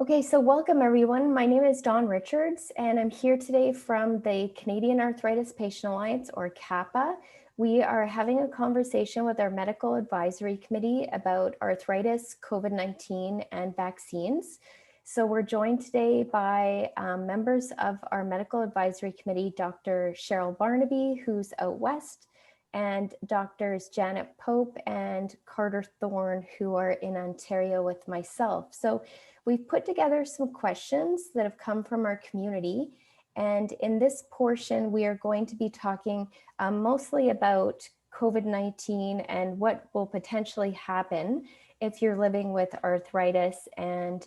Okay, so welcome everyone. My name is Dawn Richards, and I'm here today from the Canadian Arthritis Patient Alliance, or CAPA. We are having a conversation with our Medical Advisory Committee about arthritis, COVID-19, and vaccines. So we're joined today by members of our Medical Advisory Committee, Dr. Cheryl Barnaby, who's out west, and Doctors Janet Pope and Carter Thorne, who are in Ontario with myself. So we've put together some questions that have come from our community. And in this portion, we are going to be talking mostly about COVID-19 and what will potentially happen if you're living with arthritis and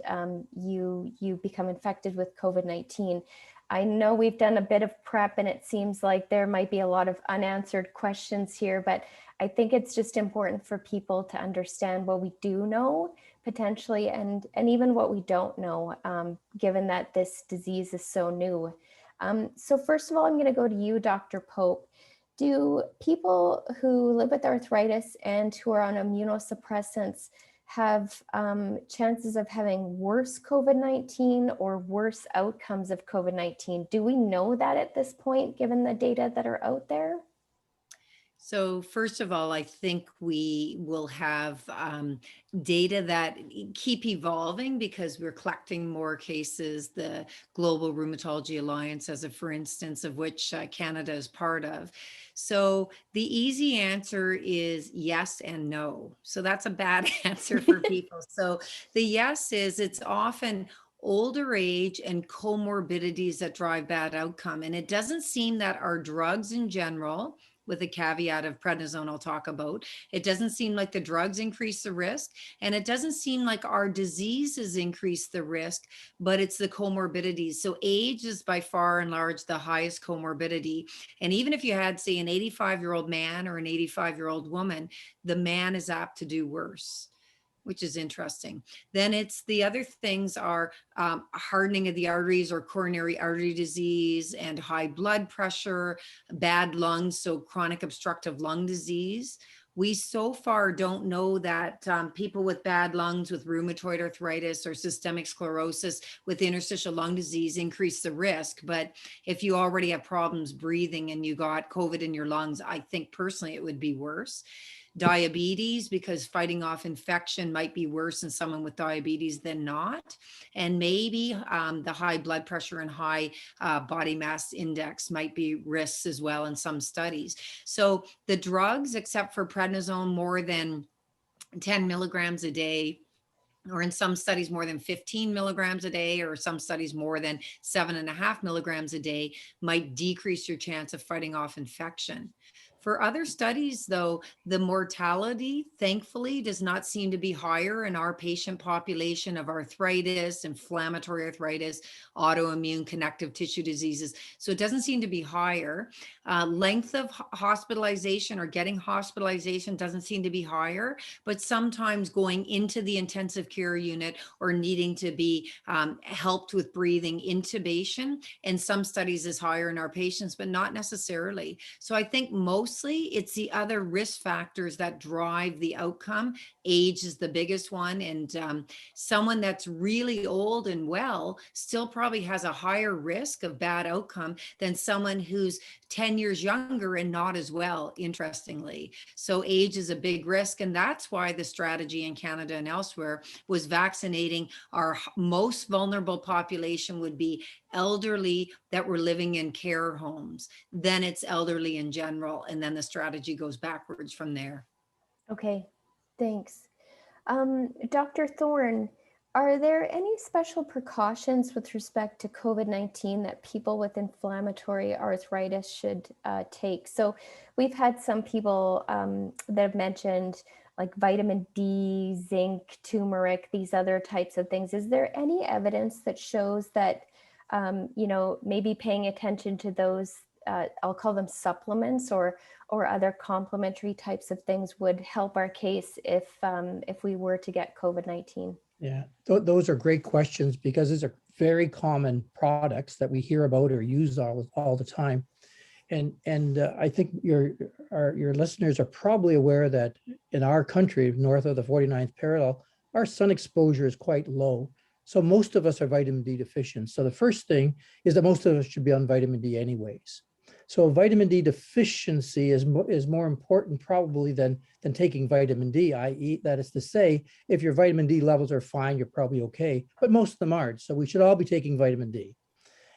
you become infected with COVID-19. I know we've done a bit of prep and it seems like there might be a lot of unanswered questions here, but I think it's just important for people to understand what we do know potentially and even what we don't know, given that this disease is so new. So first of all, I'm going to go to you, Dr. Pope. Do people who live with arthritis and who are on immunosuppressants have chances of having worse COVID-19 or worse outcomes of COVID-19? Do we know that at this point, given the data that are out there? So first of all, I think we will have data that keep evolving because we're collecting more cases. The Global Rheumatology Alliance, as a for instance, of which Canada is part of. So the easy answer is yes and no. So that's a bad answer for people. So the yes is it's often older age and comorbidities that drive bad outcome. And it doesn't seem that our drugs in general, with a caveat of prednisone I'll talk about. It doesn't seem like the drugs increase the risk, and it doesn't seem like our diseases increase the risk, but it's the comorbidities. So age is by far and large the highest comorbidity. And even if you had, say, an 85-year-old man or an 85-year-old woman, the man is apt to do worse, which is interesting. Then it's the other things are hardening of the arteries or coronary artery disease and high blood pressure, bad lungs, so chronic obstructive lung disease. We so far don't know that people with bad lungs, with rheumatoid arthritis or systemic sclerosis with interstitial lung disease increase the risk. But if you already have problems breathing and you got COVID in your lungs, I think personally it would be worse. Diabetes, because fighting off infection might be worse in someone with diabetes than not. And maybe the high blood pressure and high body mass index might be risks as well in some studies. So the drugs, except for prednisone, more than 10 milligrams a day, or in some studies more than 15 milligrams a day, or some studies more than 7.5 milligrams a day, might decrease your chance of fighting off infection. For other studies, though, the mortality, thankfully, does not seem to be higher in our patient population of arthritis, inflammatory arthritis, autoimmune connective tissue diseases. So it doesn't seem to be higher. Length of hospitalization or getting hospitalization doesn't seem to be higher, but sometimes going into the intensive care unit or needing to be helped with breathing, intubation, in some studies is higher in our patients, but not necessarily. So I think mostly it's the other risk factors that drive the outcome. Age is the biggest one. And someone that's really old and well still probably has a higher risk of bad outcome than someone who's 10 years younger and not as well, interestingly. So age is a big risk. And that's why the strategy in Canada and elsewhere was vaccinating our most vulnerable population would be elderly that were living in care homes. Then it's elderly in general. And then the strategy goes backwards from there. Okay, thanks. Dr. Thorne, are there any special precautions with respect to COVID-19 that people with inflammatory arthritis should take? So we've had some people that have mentioned like vitamin D, zinc, turmeric, these other types of things. Is there any evidence that shows that, maybe paying attention to those, I'll call them supplements or other complementary types of things would help our case if we were to get COVID-19? Yeah, those are great questions because these are very common products that we hear about or use all the time. And I think your listeners are probably aware that in our country, north of the 49th parallel, our sun exposure is quite low. So most of us are vitamin D deficient. So the first thing is that most of us should be on vitamin D anyways. So vitamin D deficiency is more important probably than taking vitamin D, i.e. that is to say, if your vitamin D levels are fine, you're probably okay, but most of them aren't. So we should all be taking vitamin D.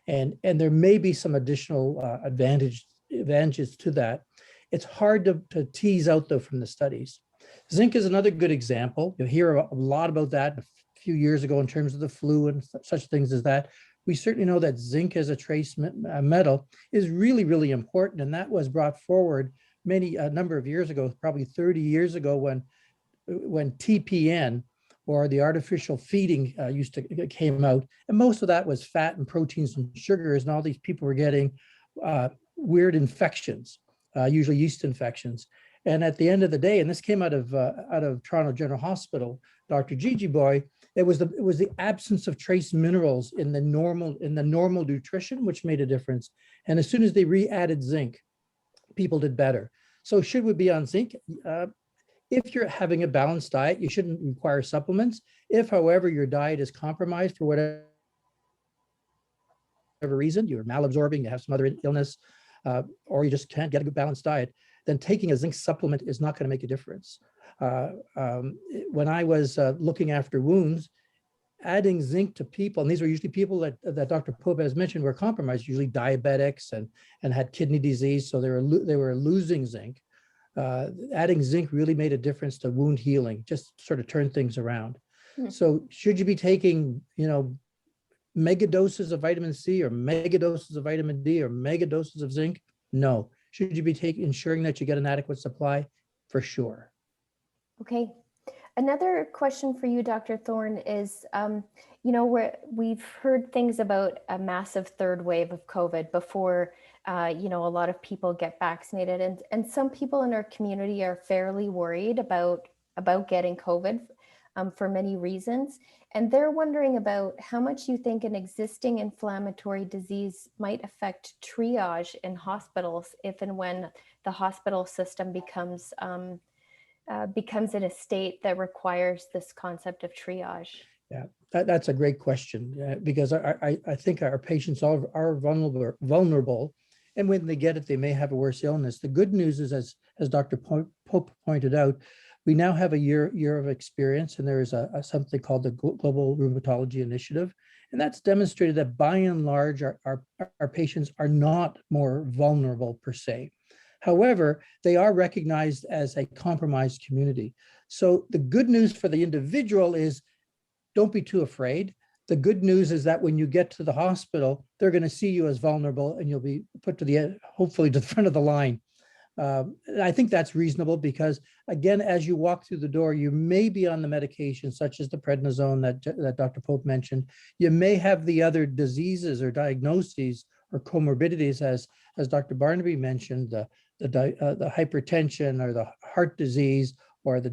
And there may be some additional advantages to that. It's hard to tease out though from the studies. Zinc is another good example. You'll hear a lot about that a few years ago in terms of the flu and such things as that. We certainly know that zinc as a trace metal is really, really important. And that was brought forward a number of years ago, probably 30 years ago when TPN, or the artificial feeding came out. And most of that was fat and proteins and sugars, and all these people were getting weird infections, usually yeast infections. And at the end of the day, and this came out of Toronto General Hospital, Dr. Gigi Boy, it was the absence of trace minerals in the normal nutrition, which made a difference. And as soon as they re-added zinc, people did better. So should we be on zinc? If you're having a balanced diet, you shouldn't require supplements. If, however, your diet is compromised for whatever reason, you're malabsorbing, you have some other illness, or you just can't get a good balanced diet, then taking a zinc supplement is not going to make a difference. When I was looking after wounds, adding zinc to people, and these were usually people that Dr. Pope has mentioned were compromised, usually diabetics and had kidney disease, so they were losing zinc. Adding zinc really made a difference to wound healing, just sort of turned things around. So should you be taking, mega doses of vitamin C or mega doses of vitamin D or mega doses of zinc? No. Should you be ensuring that you get an adequate supply? For sure. Okay. Another question for you, Dr. Thorne, is, we've heard things about a massive third wave of COVID before, a lot of people get vaccinated, and some people in our community are fairly worried about getting COVID for many reasons. And they're wondering about how much you think an existing inflammatory disease might affect triage in hospitals if and when the hospital system becomes in a state that requires this concept of triage? Yeah, that's a great question, because I think our patients are vulnerable. And when they get it, they may have a worse illness. The good news is, as Dr. Pope pointed out, we now have a year of experience, and there is something called the Global Rheumatology Initiative. And that's demonstrated that by and large, our patients are not more vulnerable per se. However, they are recognized as a compromised community. So the good news for the individual is don't be too afraid. The good news is that when you get to the hospital, they're going to see you as vulnerable and you'll be put hopefully to the front of the line. I think that's reasonable because, again, as you walk through the door, you may be on the medication such as the prednisone that Dr. Pope mentioned. You may have the other diseases or diagnoses or comorbidities, as Dr. Barnaby mentioned, the hypertension or the heart disease or the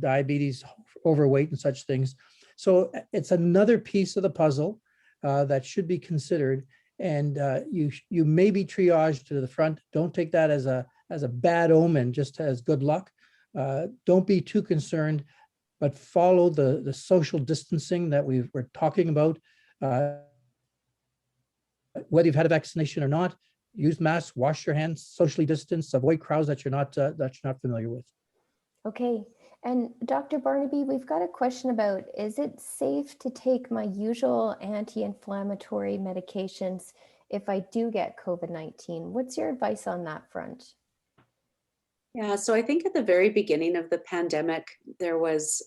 diabetes, overweight and such things. So it's another piece of the puzzle that should be considered. And you may be triaged to the front. Don't take that as a bad omen, just as good luck. Don't be too concerned, but follow the social distancing that we're talking about. Whether you've had a vaccination or not, use masks, wash your hands, socially distance, avoid crowds that you're not familiar with. Okay. And Dr. Barnaby, we've got a question about, is it safe to take my usual anti-inflammatory medications if I do get COVID-19? What's your advice on that front? Yeah, so I think at the very beginning of the pandemic, there was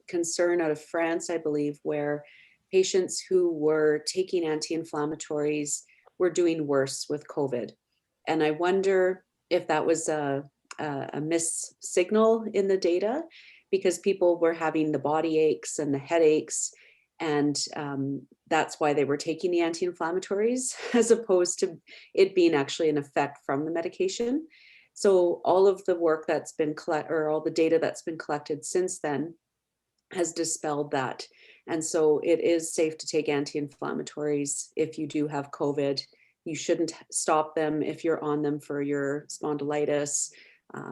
concern out of France, I believe, where patients who were taking anti-inflammatories were doing worse with COVID. And I wonder if that was a missed signal in the data, because people were having the body aches and the headaches, and that's why they were taking the anti-inflammatories, as opposed to it being actually an effect from the medication. So all of the work that's been all the data that's been collected since then has dispelled that. And so it is safe to take anti-inflammatories if you do have COVID. You shouldn't stop them if you're on them for your spondylitis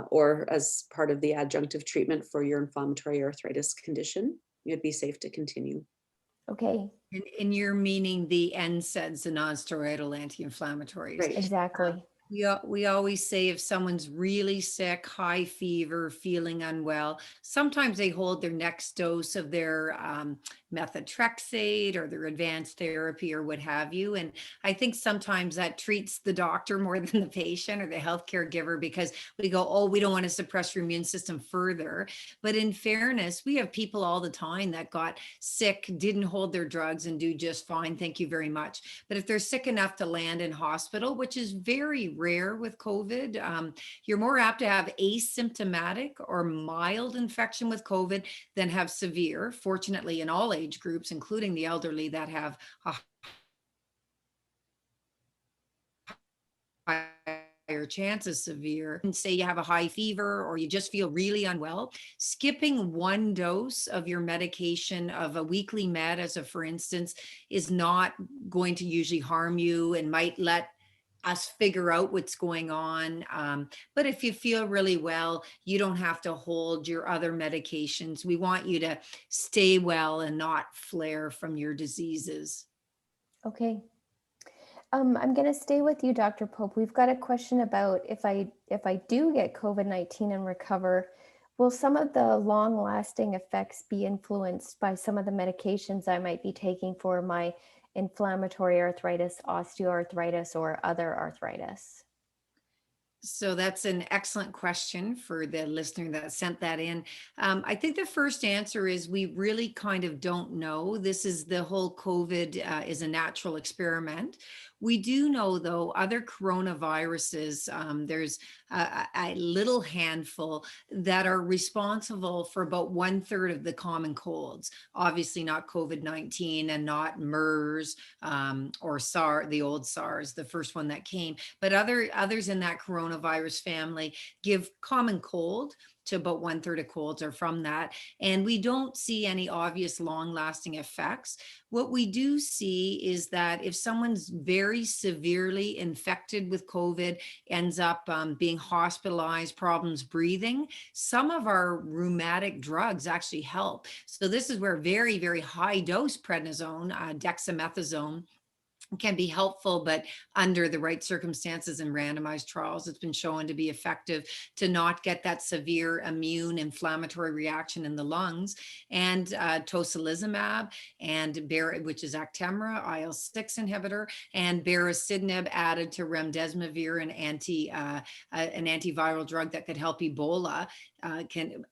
or as part of the adjunctive treatment for your inflammatory arthritis condition. It'd be safe to continue. Okay, And you're meaning the NSAIDs, the non-steroidal anti-inflammatories. Right. exactly. We always say if someone's really sick, high fever, feeling unwell, sometimes they hold their next dose of their methotrexate or their advanced therapy or what have you. And I think sometimes that treats the doctor more than the patient or the healthcare giver, because we go, oh, we don't want to suppress your immune system further. But in fairness, we have people all the time that got sick, didn't hold their drugs and do just fine. Thank you very much. But if they're sick enough to land in hospital, which is very rare with COVID, you're more apt to have asymptomatic or mild infection with COVID than have severe. Fortunately, in all age groups, including the elderly that have a higher chance of severe, and say you have a high fever or you just feel really unwell, skipping one dose of your medication of a weekly med, as a for instance, is not going to usually harm you and might let us figure out what's going on. But if you feel really well, you don't have to hold your other medications. We want you to stay well and not flare from your diseases. Okay. I'm going to stay with you, Dr. Pope. We've got a question about if I do get COVID-19 and recover, will some of the long-lasting effects be influenced by some of the medications I might be taking for my inflammatory arthritis, osteoarthritis, or other arthritis? So that's an excellent question for the listener that sent that in. I think the first answer is we really kind of don't know. This is the whole COVID is a natural experiment. We do know, though, other coronaviruses, there's a little handful that are responsible for about 1/3 of the common colds. Obviously not COVID-19 and not MERS or SARS, the old SARS, the first one that came, but others in that coronavirus family give common cold. To about 1/3 of colds are from that. And we don't see any obvious long lasting effects. What we do see is that if someone's very severely infected with COVID, ends up being hospitalized, problems breathing, some of our rheumatic drugs actually help. So this is where very, very high dose prednisone, dexamethasone, can be helpful, but under the right circumstances in randomized trials, it's been shown to be effective to not get that severe immune inflammatory reaction in the lungs. And tocilizumab and which is Actemra, IL-6 inhibitor, and baricitinib added to remdesivir, an antiviral drug that could help Ebola,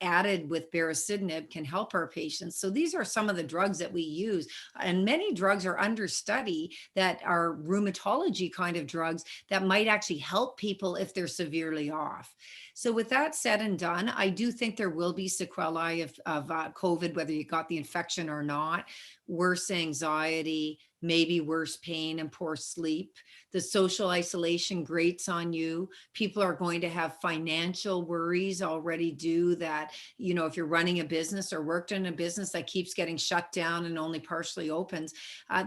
added with baricitinib can help our patients. So these are some of the drugs that we use, and many drugs are under study that are rheumatology kind of drugs that might actually help people if they're severely off. So with that said and done, I do think there will be sequelae of COVID, whether you got the infection or not. Worse anxiety, maybe worse pain and poor sleep. The social isolation grates on you. People are going to have financial worries already due that, if you're running a business or worked in a business that keeps getting shut down and only partially opens,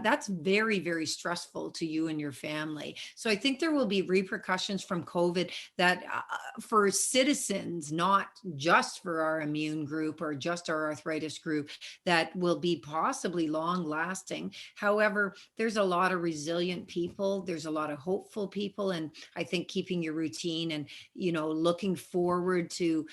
that's very, very stressful to you and your family. So I think there will be repercussions from COVID that for citizens, not just for our immune group or just our arthritis group, that will be possibly long lasting. However, there's a lot of resilient people. There's a lot of hopeful people. And I think keeping your routine and, looking forward to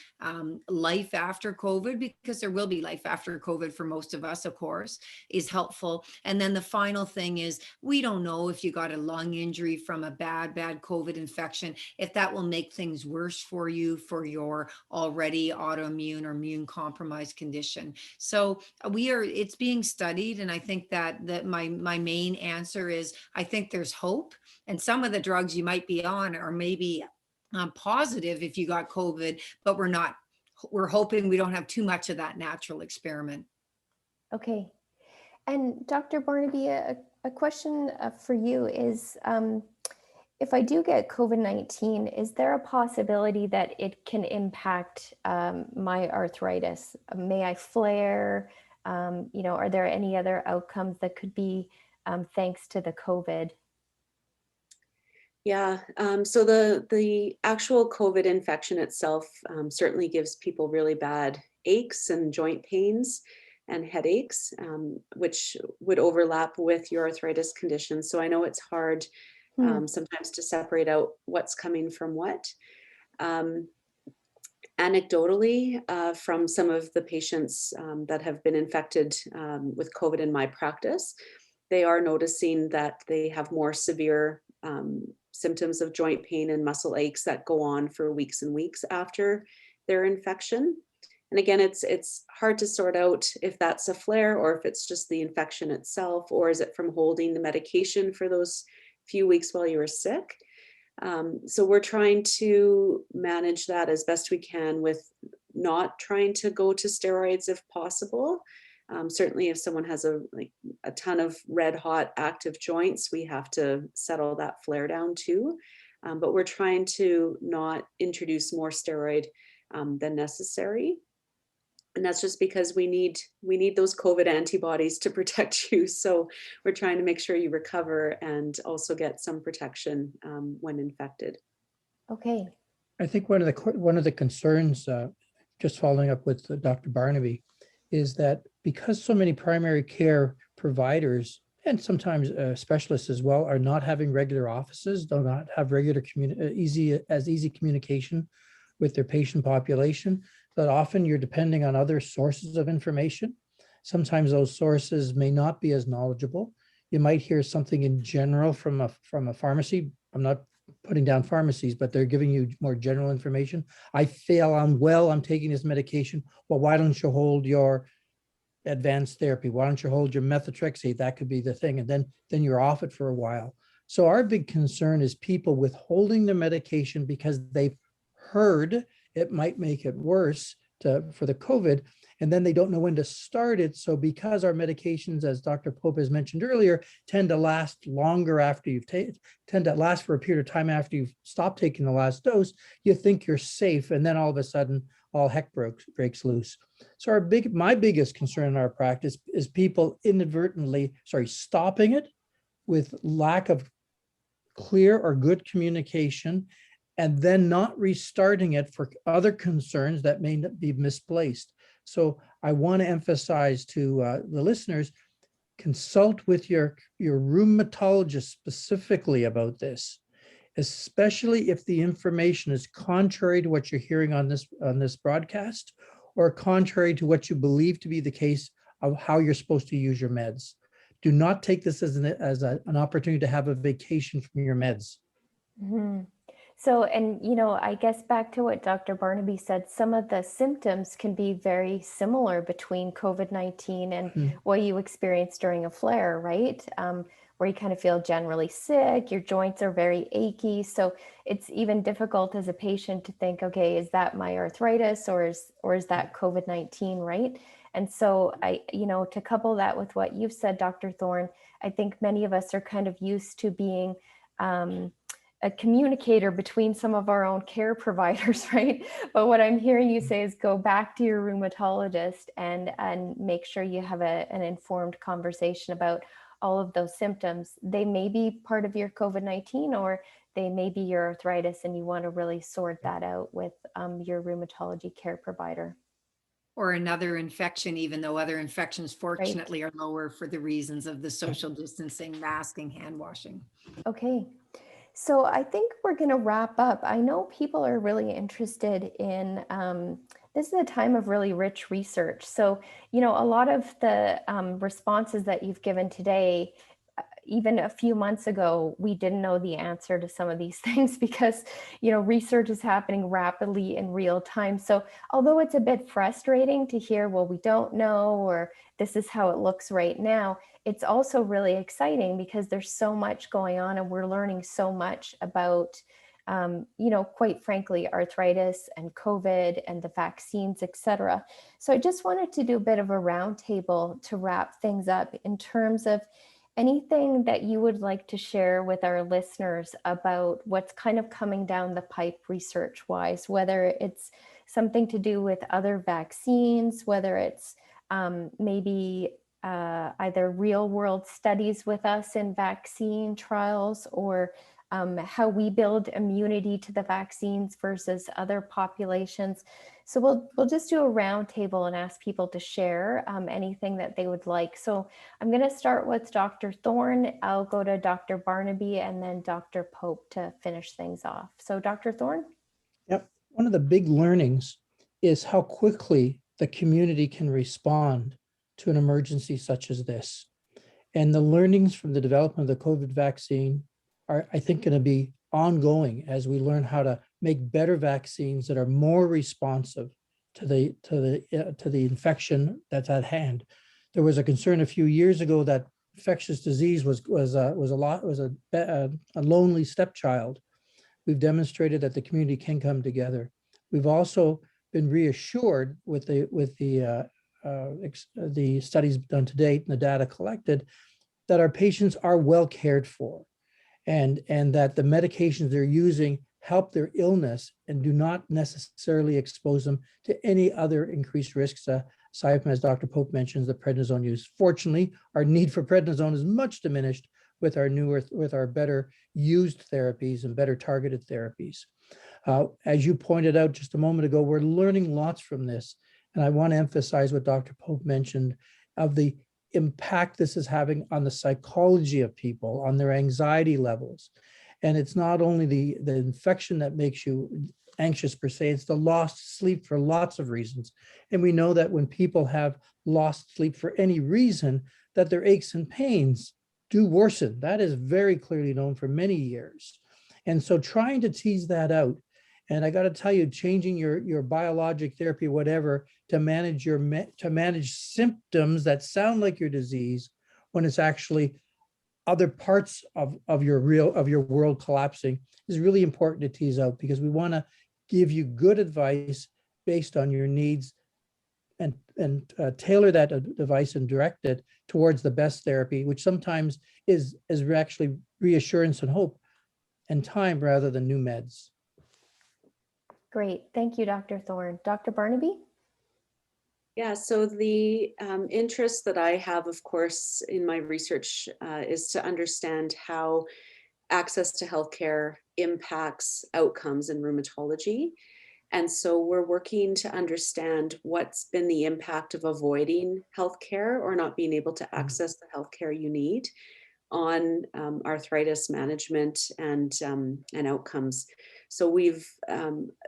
life after COVID, because there will be life after COVID for most of us, of course, is helpful. And then the final thing is, we don't know if you got a lung injury from a bad COVID infection, if that will make things worse for you for your already autoimmune or immune compromised condition. So it's being studied. And I think that my main answer is, I think there's hope. And some of the drugs you might be on are maybe positive if you got COVID, but we're hoping we don't have too much of that natural experiment. Okay. And Dr. Barnaby, a question for you is, if I do get COVID-19, is there a possibility that it can impact my arthritis? May I flare? Are there any other outcomes that could be thanks to the COVID? Yeah, so the actual COVID infection itself certainly gives people really bad aches and joint pains. and headaches, which would overlap with your arthritis condition. So I know it's hard sometimes to separate out what's coming from what. Um, Anecdotally, from some of the patients that have been infected with COVID in my practice, they are noticing that they have more severe symptoms of joint pain and muscle aches that go on for weeks and weeks after their infection. And again, it's hard to sort out if that's a flare or if it's just the infection itself, or is it from holding the medication for those few weeks while you were sick. So we're trying to manage that as best we can with not trying to go to steroids if possible. Certainly if someone has a ton of red hot active joints, we have to settle that flare down too. But we're trying to not introduce more steroid than necessary. And that's just because we need those COVID antibodies to protect you. So we're trying to make sure you recover and also get some protection when infected. Okay. I think one of the concerns, just following up with Dr. Barnaby, is that because so many primary care providers and sometimes specialists as well are not having regular offices, do not have regular easy communication with their patient population, that often you're depending on other sources of information. Sometimes those sources may not be as knowledgeable. You might hear something in general from a pharmacy. I'm not putting down pharmacies, but they're giving you more general information. I feel I'm well, I'm taking this medication. Well, why don't you hold your advanced therapy? Why don't you hold your methotrexate? That could be the thing. And then you're off it for a while. So our big concern is people withholding the medication because they've heard it might make it worse for the COVID, and then they don't know when to start it. So because our medications, as Dr. Pope has mentioned earlier, tend to last longer after tend to last for a period of time after you've stopped taking the last dose, you think you're safe, and then all of a sudden, all heck breaks loose. So my biggest concern in our practice is people inadvertently, stopping it with lack of clear or good communication, and then not restarting it for other concerns that may be misplaced. So I want to emphasize to the listeners, consult with your rheumatologist specifically about this, especially if the information is contrary to what you're hearing on this broadcast, or contrary to what you believe to be the case of how you're supposed to use your meds. Do not take this as an opportunity to have a vacation from your meds. Mm-hmm. So, and, I guess back to what Dr. Barnaby said, some of the symptoms can be very similar between COVID-19 and what you experience during a flare, right? Where you kind of feel generally sick, your joints are very achy. So it's even difficult as a patient to think, okay, is that my arthritis or is that COVID-19, right? And so to couple that with what you've said, Dr. Thorne, I think many of us are kind of used to being a communicator between some of our own care providers, right? But what I'm hearing you say is go back to your rheumatologist and make sure you have an informed conversation about all of those symptoms. They may be part of your COVID-19 or they may be your arthritis, and you want to really sort that out with your rheumatology care provider. Or another infection, even though other infections fortunately are lower for the reasons of the social distancing, masking, hand washing. Okay. So I think we're going to wrap up. I know people are really interested in, this is a time of really rich research. So, a lot of the responses that you've given today, even a few months ago, we didn't know the answer to some of these things because, research is happening rapidly in real time. So although it's a bit frustrating to hear, well, we don't know, or this is how it looks right now, it's also really exciting because there's so much going on and we're learning so much about, quite frankly, arthritis and COVID and the vaccines, et cetera. So I just wanted to do a bit of a roundtable to wrap things up in terms of anything that you would like to share with our listeners about what's kind of coming down the pipe research-wise, whether it's something to do with other vaccines, whether it's maybe either real-world studies with us in vaccine trials, or how we build immunity to the vaccines versus other populations. So we'll just do a round table and ask people to share anything that they would like. So I'm going to start with Dr. Thorne. I'll go to Dr. Barnaby and then Dr. Pope to finish things off. So Dr. Thorne? Yep. One of the big learnings is how quickly the community can respond to an emergency such as this. And the learnings from the development of the COVID vaccine are, I think, going to be ongoing as we learn how to make better vaccines that are more responsive to the infection that's at hand. There was a concern a few years ago that infectious disease was a lonely stepchild. We've demonstrated that the community can come together. We've also been reassured with the studies done to date and the data collected that our patients are well cared for, and that the medications they're using help their illness and do not necessarily expose them to any other increased risks, aside from, as Dr. Pope mentions, the prednisone use. Fortunately, our need for prednisone is much diminished with our better used therapies and better targeted therapies. As you pointed out just a moment ago, we're learning lots from this. And I want to emphasize what Dr. Pope mentioned of the impact this is having on the psychology of people, on their anxiety levels. And it's not only the infection that makes you anxious per se, it's the lost sleep for lots of reasons. And we know that when people have lost sleep for any reason, that their aches and pains do worsen. That is very clearly known for many years. And so trying to tease that out, and I got to tell you, changing your biologic therapy, whatever, to manage symptoms that sound like your disease when it's actually other parts of your world collapsing is really important to tease out, because we want to give you good advice based on your needs and tailor that advice and direct it towards the best therapy, which sometimes is actually reassurance and hope and time rather than new meds. Great. Thank you, Dr. Thorne. Dr. Barnaby? Yeah, so the interest that I have, of course, in my research is to understand how access to healthcare impacts outcomes in rheumatology. And so we're working to understand what's been the impact of avoiding healthcare or not being able to access the healthcare you need on arthritis management and outcomes. So we've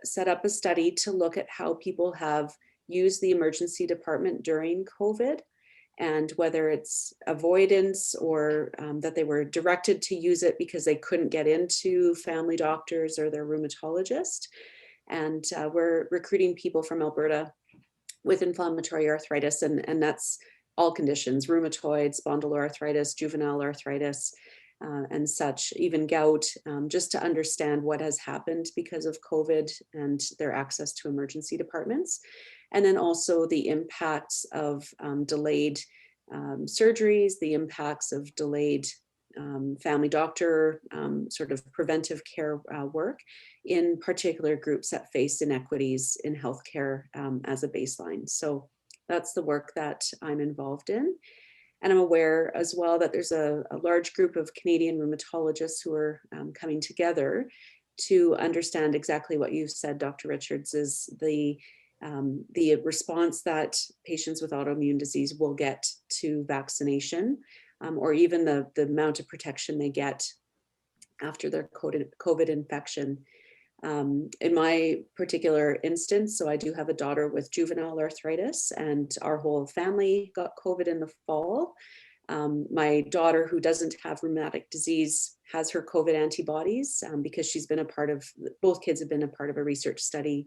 set up a study to look at how people have used the emergency department during COVID, and whether it's avoidance or that they were directed to use it because they couldn't get into family doctors or their rheumatologist. And we're recruiting people from Alberta with inflammatory arthritis, and that's all conditions: rheumatoid, spondyloarthritis, juvenile arthritis, and such, even gout, just to understand what has happened because of COVID and their access to emergency departments. And then also the impacts of delayed surgeries, the impacts of delayed family doctor sort of preventive care work in particular groups that face inequities in healthcare as a baseline. So that's the work that I'm involved in. And I'm aware as well that there's a large group of Canadian rheumatologists who are coming together to understand exactly what you said, Dr. Richards, is the response that patients with autoimmune disease will get to vaccination, or even the amount of protection they get after their COVID infection. In my particular instance, so I do have a daughter with juvenile arthritis, and our whole family got COVID in the fall. My daughter, who doesn't have rheumatic disease, has her COVID antibodies because she's been a part of, both kids have been a part of a research study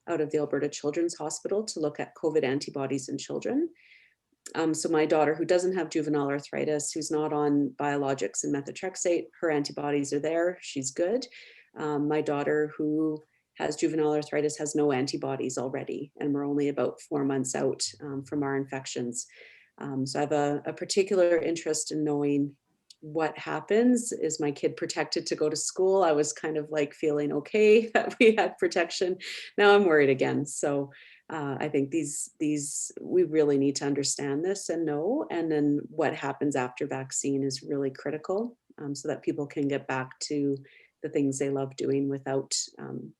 out of the Alberta Children's Hospital to look at COVID antibodies in children. So my daughter, who doesn't have juvenile arthritis, who's not on biologics and methotrexate, her antibodies are there, she's good. My daughter, who has juvenile arthritis, has no antibodies already, and we're only about 4 months out from our infections. So I have a particular interest in knowing what happens. Is my kid protected to go to school? I was kind of like feeling okay that we had protection. Now I'm worried again. So I think we really need to understand this and know, and then what happens after vaccine is really critical so that people can get back to the things they love doing without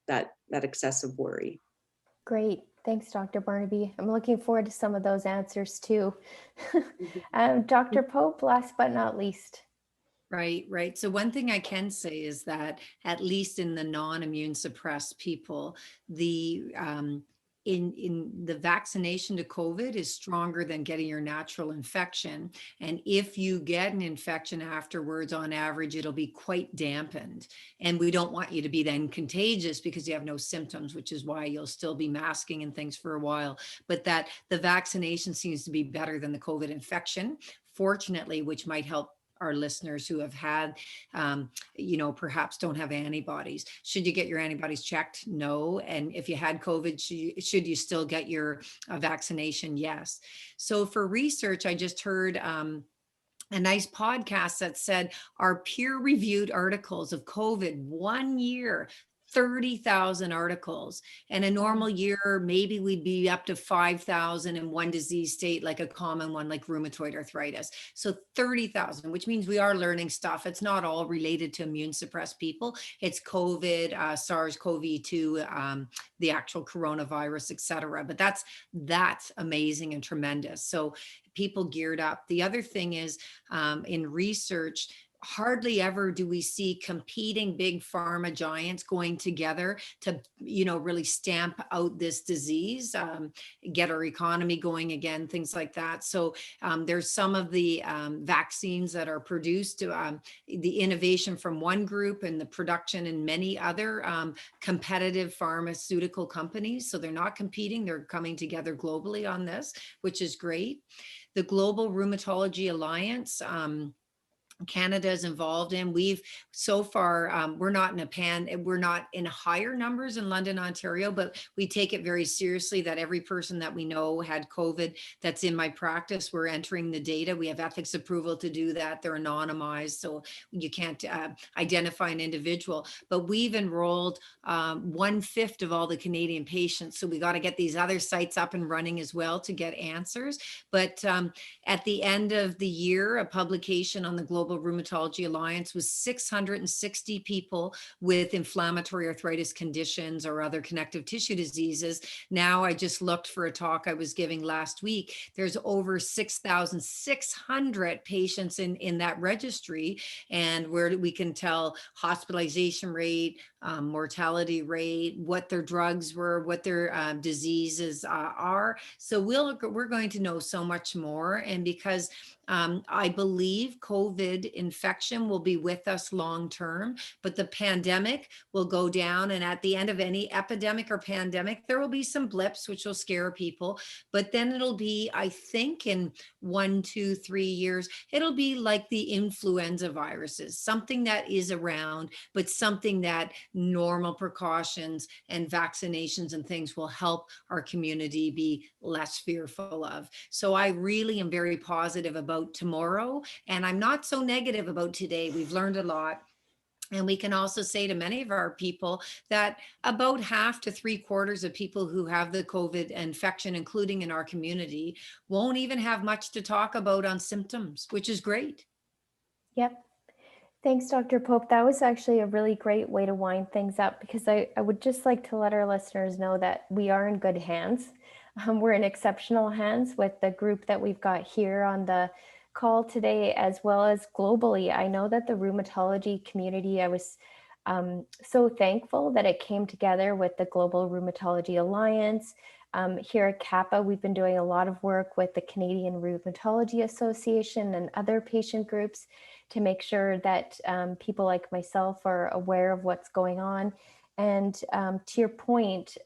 that excessive worry. Great. Thanks, Dr. Barnaby. I'm looking forward to some of those answers too. Dr. Pope, last but not least. Right, right. So one thing I can say is that at least in the non-immune suppressed people, the in the vaccination to COVID is stronger than getting your natural infection. And if you get an infection afterwards, on average, it'll be quite dampened. And we don't want you to be then contagious because you have no symptoms, which is why you'll still be masking and things for a while. But that the vaccination seems to be better than the COVID infection, fortunately, which might help our listeners who have had, perhaps don't have antibodies. Should you get your antibodies checked? No. And if you had COVID, should you still get your vaccination? Yes. So for research, I just heard a nice podcast that said our peer-reviewed articles of COVID 1 year, 30,000 articles. And a normal year, maybe we'd be up to 5,000 in one disease state, like a common one like rheumatoid arthritis. So 30,000, which means we are learning stuff. It's not all related to immune suppressed people. It's COVID, SARS-CoV-2, the actual coronavirus, et cetera. But that's amazing and tremendous. So people geared up. The other thing is in research, hardly ever do we see competing big pharma giants going together to, really stamp out this disease, get our economy going again, things like that. So there's some of the vaccines that are produced, the innovation from one group and the production in many other competitive pharmaceutical companies. So they're not competing, they're coming together globally on this, which is great. The Global Rheumatology Alliance, Canada is involved in. We've so far, we're not in higher numbers in London, Ontario, but we take it very seriously that every person that we know had COVID that's in my practice, we're entering the data. We have ethics approval to do that. They're anonymized, so you can't identify an individual, but we've enrolled 1/5 of all the Canadian patients. So we got to get these other sites up and running as well to get answers. But at the end of the year, a publication on the Global Rheumatology Alliance was 660 people with inflammatory arthritis conditions or other connective tissue diseases. Now, I just looked for a talk I was giving last week. There's over 6,600 patients in that registry, and where we can tell hospitalization rate, mortality rate, what their drugs were, what their diseases are. So we're going to know so much more. And because I believe COVID infection will be with us long term, but the pandemic will go down. And at the end of any epidemic or pandemic, there will be some blips, which will scare people. But then it'll be, I think, in 1, 2, 3 years, it'll be like the influenza viruses, something that is around, but something that normal precautions and vaccinations and things will help our community be less fearful of. So I really am very positive about tomorrow, and I'm not so negative about today. We've learned a lot. And we can also say to many of our people that about 1/2 to 3/4 of people who have the COVID infection, including in our community, won't even have much to talk about on symptoms, which is great. Yep. Thanks, Dr. Pope. That was actually a really great way to wind things up, because I would just like to let our listeners know that we are in good hands. We're in exceptional hands with the group that we've got here on the call today, as well as globally. I know that the rheumatology community, I was so thankful that it came together with the Global Rheumatology Alliance. Here at CAPA, we've been doing a lot of work with the Canadian Rheumatology Association and other patient groups to make sure that people like myself are aware of what's going on. And to your point,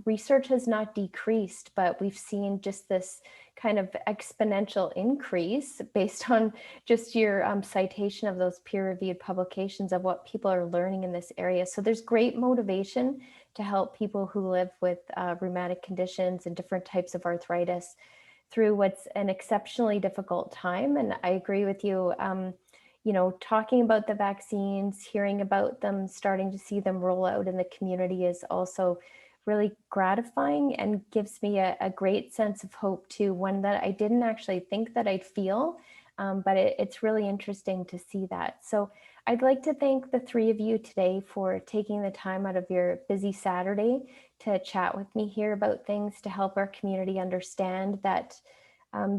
research has not decreased, but we've seen just this kind of exponential increase based on just your citation of those peer-reviewed publications of what people are learning in this area. So there's great motivation to help people who live with rheumatic conditions and different types of arthritis through what's an exceptionally difficult time. And I agree with you. Talking about the vaccines, hearing about them, starting to see them roll out in the community is also really gratifying and gives me a great sense of hope too, one that I didn't actually think that I'd feel but it's really interesting to see that. So I'd like to thank the three of you today for taking the time out of your busy Saturday to chat with me here about things to help our community understand that,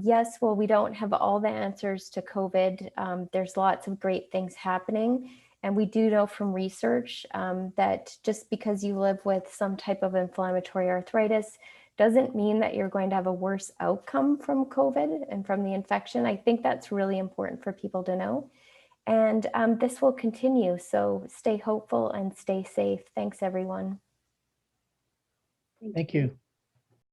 yes, well, we don't have all the answers to COVID. There's lots of great things happening. And we do know from research that just because you live with some type of inflammatory arthritis doesn't mean that you're going to have a worse outcome from COVID and from the infection. I think that's really important for people to know. And this will continue. So stay hopeful and stay safe. Thanks, everyone. Thank you.